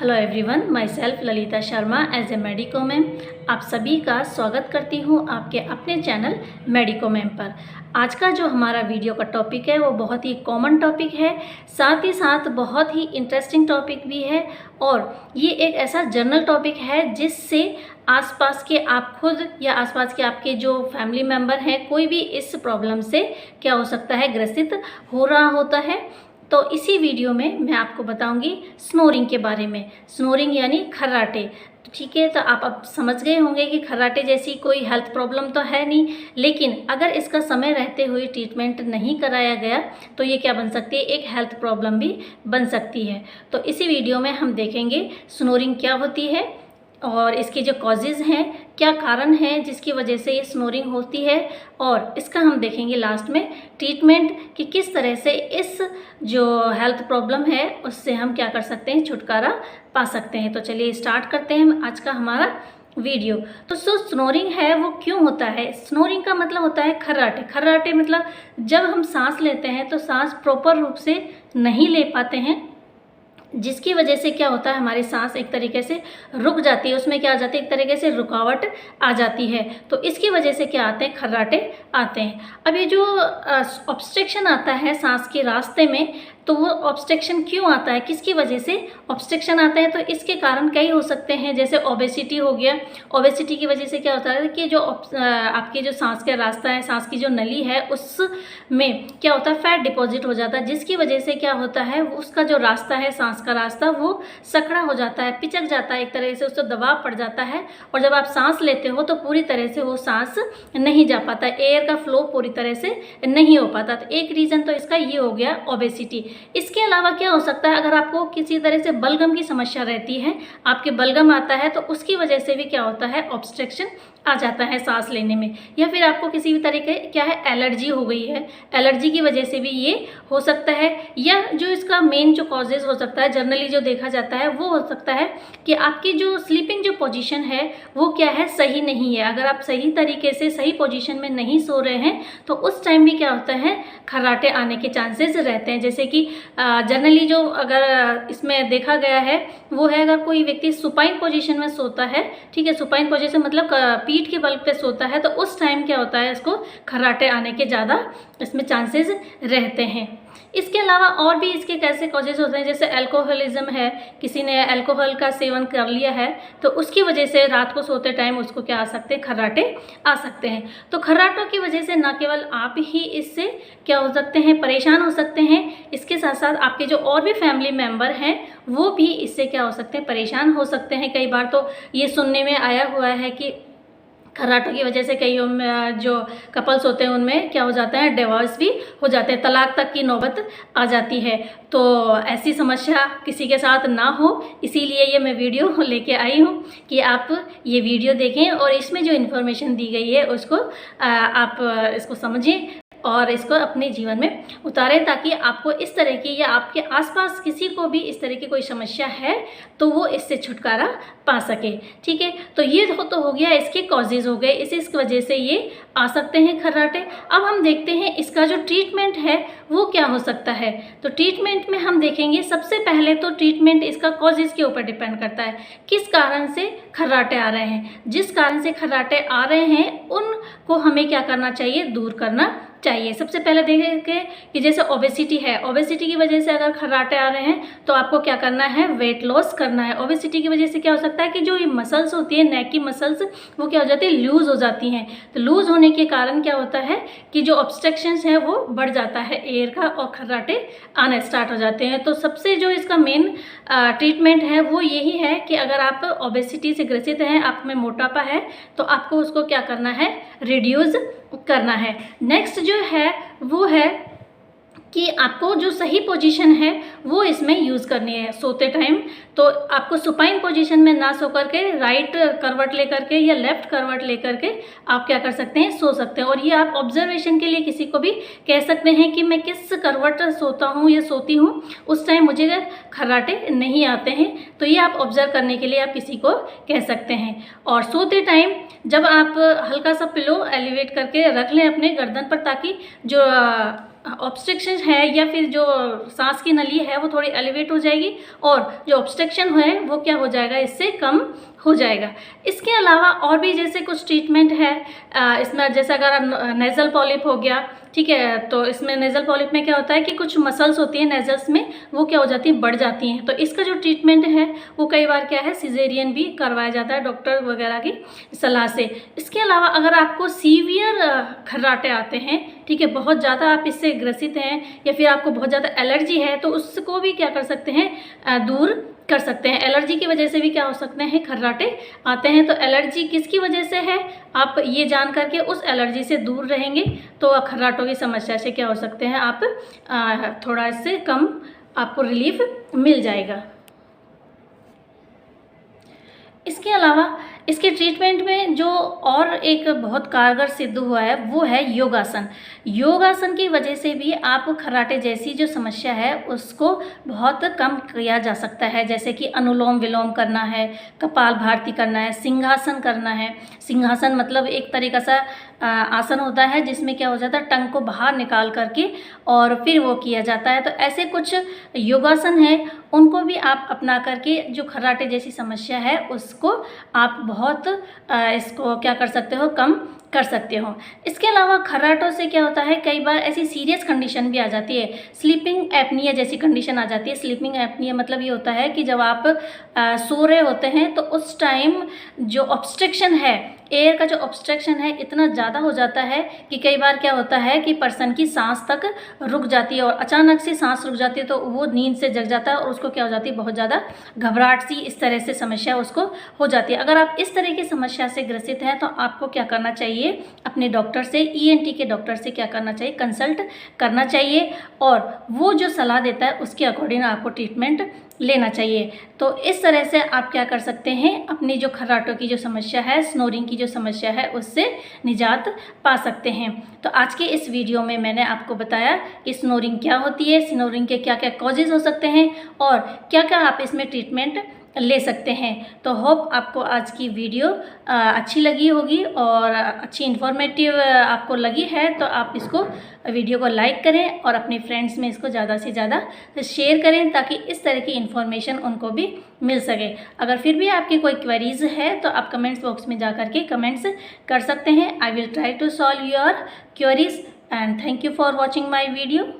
Hello everyone, myself Lalita Sharma as a medico ma'am आप सभी का स्वागत करती हूँ आपके अपने चैनल मेडिको मैम पर। आज का जो हमारा वीडियो का टॉपिक है वो बहुत ही कॉमन टॉपिक है, साथ ही साथ बहुत ही इंटरेस्टिंग टॉपिक भी है और ये एक ऐसा जनरल टॉपिक है जिससे आसपास के आप खुद या आसपास के आपके जो फैमिली मेम्बर हैं कोई भी इस प्रॉब्लम से क्या हो सकता है, ग्रसित हो रहा होता है। तो इसी वीडियो में मैं आपको बताऊंगी स्नोरिंग के बारे में। स्नोरिंग यानी खर्राटे। तो ठीक है, तो आप अब समझ गए होंगे कि खर्राटे जैसी कोई हेल्थ प्रॉब्लम तो है नहीं, लेकिन अगर इसका समय रहते हुए ट्रीटमेंट नहीं कराया गया तो ये क्या बन सकती है, एक हेल्थ प्रॉब्लम भी बन सकती है। तो इसी वीडियो में हम देखेंगे स्नोरिंग क्या होती है और इसके जो कॉजेज़ हैं, क्या कारण है जिसकी वजह से ये स्नोरिंग होती है, और इसका हम देखेंगे लास्ट में ट्रीटमेंट कि किस तरह से इस जो हेल्थ प्रॉब्लम है उससे हम क्या कर सकते हैं, छुटकारा पा सकते हैं। तो चलिए स्टार्ट करते हैं आज का हमारा वीडियो। तो स्नोरिंग है वो क्यों होता है? स्नोरिंग का मतलब होता है खर्राटे। खर्राटे मतलब जब हम सांस लेते हैं तो सांस प्रॉपर रूप से नहीं ले पाते हैं, जिसकी वजह से क्या होता है, हमारी सांस एक तरीके से रुक जाती है, उसमें क्या आ जाती है, एक तरीके से रुकावट आ जाती है। तो इसकी वजह से क्या आते हैं, खर्राटे आते हैं। अब ये जो ऑब्स्ट्रक्शन आता है सांस के रास्ते में, तो वो ऑब्स्ट्रक्शन क्यों आता है, किसकी वजह से ऑब्स्ट्रक्शन आता है? तो इसके कारण कई हो सकते हैं, जैसे ओबेसिटी हो गया। ओबेसिटी की वजह से क्या होता है कि जो आपकी जो सांस का रास्ता है, सांस की जो नली है, उसमें क्या होता है, फैट डिपॉजिट हो जाता है, जिसकी वजह से क्या होता है, उसका जो रास्ता है, सांस का रास्ता, वो सकड़ा हो जाता है, पिचक जाता है, एक तरह से उसको दबाव पड़ जाता है, और जब आप सांस लेते हो तो पूरी तरह से वो सांस नहीं जा पाता, एयर का फ्लो पूरी तरह से नहीं हो पाता। तो एक रीज़न तो इसका ये हो गया, ओबेसिटी। इसके अलावा क्या हो सकता है, अगर आपको किसी तरह से बलगम की समस्या रहती है, आपके बलगम आता है, तो उसकी वजह से भी क्या होता है, ऑब्स्ट्रक्शन आ जाता है सांस लेने में। या फिर आपको किसी भी तरीके क्या है, एलर्जी हो गई है, एलर्जी की वजह से भी ये हो सकता है। या जो इसका मेन जो कॉजेज़ हो सकता है, जनरली जो देखा जाता है, वो हो सकता है कि आपकी जो स्लीपिंग जो पोजीशन है वो क्या है, सही नहीं है। अगर आप सही तरीके से सही पोजीशन में नहीं सो रहे हैं तो उस टाइम भी क्या होता है, खर्राटे आने के चांसेस रहते हैं। जैसे कि जनरली जो अगर इसमें देखा गया है वो है, अगर कोई व्यक्ति सुपाइन पोजीशन में सोता है, ठीक है, सुपाइन पोजीशन मतलब पीठ के बल पे सोता है, तो उस टाइम क्या होता है, इसको खर्राटे आने के ज़्यादा इसमें चांसेस रहते हैं। इसके अलावा और भी इसके कैसे कॉजेज होते हैं, जैसे अल्कोहलिज्म है, किसी ने अल्कोहल का सेवन कर लिया है तो उसकी वजह से रात को सोते टाइम उसको क्या आ सकते हैं, खर्राटे आ सकते हैं। तो खर्राटों की वजह से ना केवल आप ही इससे क्या हो सकते हैं, परेशान हो सकते हैं, इसके साथ साथ आपके जो और भी फैमिली मेम्बर हैं वो भी इससे क्या हो सकते हैं, परेशान हो सकते हैं। कई बार तो ये सुनने में आया हुआ है कि खर्राटों की वजह से कई जो कपल्स होते हैं उनमें क्या हो जाता है, डिवोर्स भी हो जाते हैं, तलाक तक की नौबत आ जाती है। तो ऐसी समस्या किसी के साथ ना हो, इसीलिए ये मैं वीडियो लेके आई हूँ कि आप ये वीडियो देखें और इसमें जो इन्फॉर्मेशन दी गई है उसको आप इसको समझें और इसको अपने जीवन में उतारें, ताकि आपको इस तरह की या आपके आसपास किसी को भी इस तरह की कोई समस्या है तो वो इससे छुटकारा पा सके। ठीक है, तो ये तो हो गया, इसके कॉजेज़ हो गए, इस वजह से ये आ सकते हैं खर्राटे। अब हम देखते हैं इसका जो ट्रीटमेंट है वो क्या हो सकता है। तो ट्रीटमेंट में हम देखेंगे, सबसे पहले तो ट्रीटमेंट इसका कॉजेज़ के ऊपर डिपेंड करता है, किस कारण से खर्राटे आ रहे हैं। जिस कारण से खर्राटे आ रहे हैं उनको हमें क्या करना चाहिए, दूर करना चाहिए। सबसे पहले देखेंगे कि जैसे ओबेसिटी है, ओबेसिटी की वजह से अगर खर्राटे आ रहे हैं तो आपको क्या करना है, वेट लॉस करना है। ओबेसिटी की वजह से क्या हो सकता है कि जो ये मसल्स होती है, नेक की मसल्स, वो क्या हो जाती है, लूज़ हो जाती हैं। तो लूज़ होने के कारण क्या होता है कि जो ऑब्स्ट्रक्शंस है वो बढ़ जाता है एयर का और खर्राटे आने स्टार्ट हो जाते हैं। तो सबसे जो इसका मेन ट्रीटमेंट है वो यही है कि अगर आप ओबेसिटी से ग्रसित हैं, आप में मोटापा है, तो आपको उसको क्या करना है, रिड्यूस करना है। नेक्स्ट जो है वो है कि आपको जो सही पोजीशन है वो इसमें यूज़ करनी है सोते टाइम। तो आपको सुपाइन पोजीशन में ना सो करके राइट करवट लेकर के या लेफ्ट करवट लेकर के आप क्या कर सकते हैं, सो सकते हैं। और ये आप ऑब्जर्वेशन के लिए किसी को भी कह सकते हैं कि मैं किस करवट सोता हूँ या सोती हूँ, उस टाइम मुझे खर्राटे नहीं आते हैं। तो ये आप ऑब्जर्व करने के लिए आप किसी को कह सकते हैं। और सोते टाइम जब आप हल्का सा पिलो एलिवेट करके रख लें अपने गर्दन पर, ताकि जो ऑब्स्ट्रक्शन है या फिर जो सांस की नली है वो थोड़ी एलिवेट हो जाएगी और जो ऑब्स्ट्रक्शन है वो क्या हो जाएगा, इससे कम हो जाएगा। इसके अलावा और भी जैसे कुछ ट्रीटमेंट है इसमें, जैसे अगर नेज़ल पॉलिप हो गया, ठीक है, तो इसमें नेज़ल पॉलिप में क्या होता है कि कुछ मसल्स होती हैं नेज़ल्स में, वो क्या हो जाती हैं, बढ़ जाती हैं। तो इसका जो ट्रीटमेंट है वो कई बार क्या है, सिजेरियन भी करवाया जाता है डॉक्टर वगैरह की सलाह से। इसके अलावा अगर आपको सीवियर खर्राटे आते हैं, ठीक है, बहुत ज़्यादा आप इससे ग्रसित हैं या फिर आपको बहुत ज़्यादा एलर्जी है, तो उसको भी क्या कर सकते हैं, दूर कर सकते हैं। एलर्जी की वजह से भी क्या हो सकते हैं, खर्राटे आते हैं। तो एलर्जी किसकी वजह से है, आप ये जान करके उस एलर्जी से दूर रहेंगे तो खर्राटों की समस्या से क्या हो सकते हैं, आप थोड़ा इससे कम आपको रिलीफ मिल जाएगा। इसके अलावा इसके ट्रीटमेंट में जो और एक बहुत कारगर सिद्ध हुआ है वो है योगासन। योगासन की वजह से भी आप खर्राटे जैसी जो समस्या है उसको बहुत कम किया जा सकता है। जैसे कि अनुलोम विलोम करना है, कपालभाति करना है, सिंहासन करना है। सिंहासन मतलब एक तरीका सा आसन होता है जिसमें क्या हो जाता है, टंग को बाहर निकाल करके और फिर वो किया जाता है। तो ऐसे कुछ योगासन है, उनको भी आप अपना करके जो खर्राटे जैसी समस्या है उसको आप बहुत इसको क्या कर सकते हो, कम कर सकते हो। इसके अलावा खर्राटों से क्या होता है, कई बार ऐसी सीरियस कंडीशन भी आ जाती है, स्लीपिंग एपनिया जैसी कंडीशन आ जाती है। स्लीपिंग एपनिया मतलब ये होता है कि जब आप सो रहे होते हैं तो उस टाइम जो ऑब्स्ट्रक्शन है, एयर का जो ऑब्स्ट्रक्शन है इतना ज़्यादा हो जाता है कि कई बार क्या होता है कि पर्सन की सांस तक रुक जाती है और अचानक से सांस रुक जाती है तो वो नींद से जग जाता है और उसको क्या हो जाती है, बहुत ज़्यादा घबराहट सी इस तरह से समस्या उसको हो जाती है। अगर आप इस तरह की समस्या से ग्रसित हैं तो आपको क्या करना चाहिए, अपने डॉक्टर से, ईएनटी के डॉक्टर से क्या करना चाहिए, कंसल्ट करना चाहिए और वो जो सलाह देता है उसके अकॉर्डिंग आपको ट्रीटमेंट लेना चाहिए। तो इस तरह से आप क्या कर सकते हैं, अपनी जो खर्राटों की जो समस्या है, स्नोरिंग की जो समस्या है, उससे निजात पा सकते हैं। तो आज के इस वीडियो में मैंने आपको बताया कि स्नोरिंग क्या होती है, स्नोरिंग के क्या क्या कॉजेज़ हो सकते हैं और क्या क्या आप इसमें ट्रीटमेंट ले सकते हैं। तो होप आपको आज की वीडियो अच्छी लगी होगी और अच्छी इन्फॉर्मेटिव आपको लगी है, तो आप इसको वीडियो को लाइक करें और अपने फ्रेंड्स में इसको ज़्यादा से ज़्यादा शेयर करें ताकि इस तरह की इन्फॉर्मेशन उनको भी मिल सके। अगर फिर भी आपकी कोई क्वेरीज़ है तो आप कमेंट्स बॉक्स में जा कर के कमेंट्स कर सकते हैं। I will try to solve your queries and thank you for watching my video.